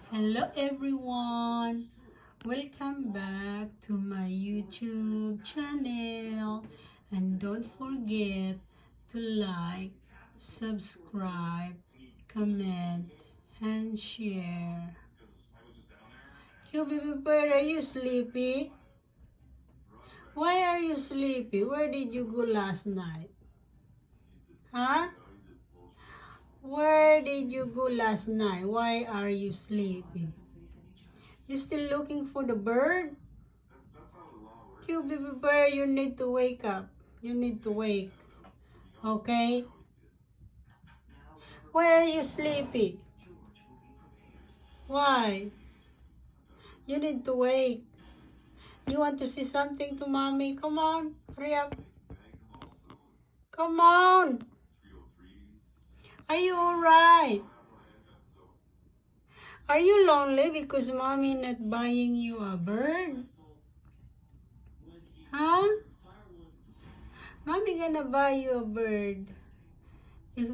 Hello everyone, welcome back to my YouTube channel, and don't forget to like, subscribe, comment and share. QBB bird, are you sleepy? Why are you sleepy? Where did you go last night? Huh? Where did you go last night? Why are you sleepy? You still looking for the bird? Cute baby bird, you need to wake up. You need to wake. Okay? Why are you sleepy? Why? You need to wake. You want to say something to mommy? Come on, hurry up. Come on. Are you alright? Are you lonely because mommy not buying you a bird? Huh? Mommy gonna buy you a bird if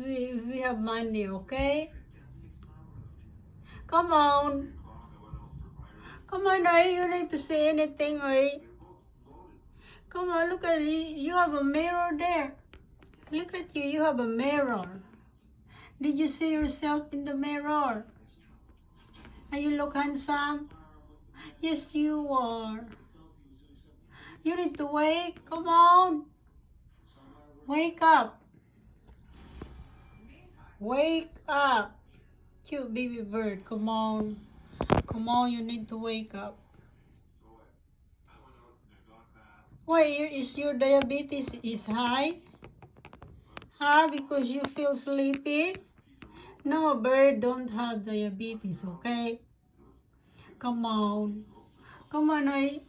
we have money, okay? Come on. Come on, you need to say anything, Come on, look at you. You have a mirror there. Look at you. You have a mirror. Did you see yourself in the mirror? And you look handsome? Yes, you are. You need to wake. Come on. Wake up. Wake up. Cute baby bird. Come on. Come on, you need to wake up. Why is your diabetes is high? Huh? Because you feel sleepy? No, bird don't have diabetes, okay? Come on. Come on,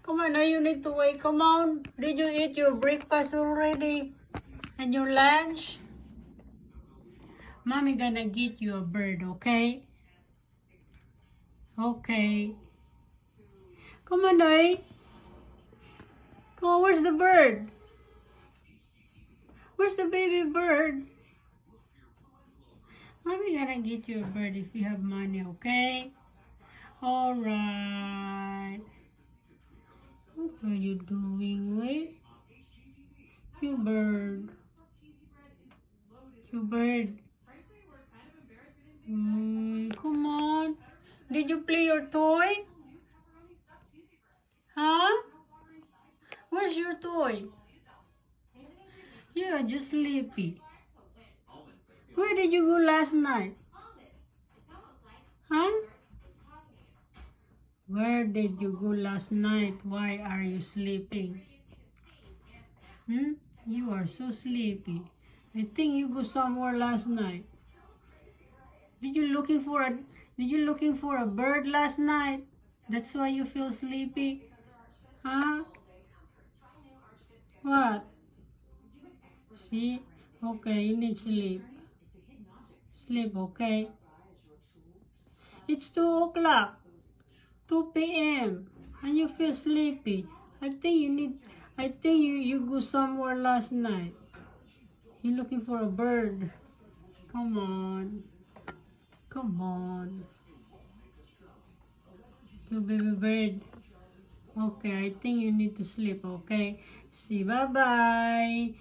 Come on, you need to wait. Come on. Did you eat your breakfast already? And your lunch? Mommy gonna get you a bird, okay? Okay. Come on, Come on, where's the bird? Where's the baby bird? Mommy gonna get you a bird if you have money, okay? Alright. What are you doing, Cute bird. Cute bird. Come on. Did you play your toy? Huh? Where's your toy? You're just sleepy. Where did you go last night? Huh? Where did you go last night? Why are you sleeping? You are so sleepy. I think you go somewhere last night. Did you looking for a bird last night? That's why you feel sleepy? Huh? What? See? Okay, you need sleep. Sleep, okay? It's 2 o'clock. 2 p.m. and you feel sleepy. I think you go somewhere last night. You're looking for a bird. Come on. Come on. You baby bird. Okay, I think you need to sleep, okay? See, bye-bye.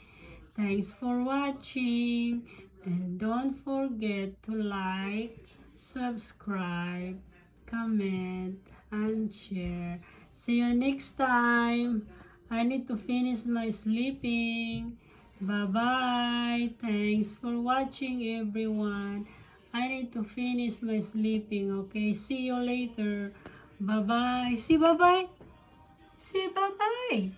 Thanks for watching. And don't forget to like, subscribe, comment, and share. See you next time. I need to finish my sleeping. Bye-bye. Thanks for watching, everyone. I need to finish my sleeping, okay? See you later. Bye-bye. See, bye-bye. Say bye-bye.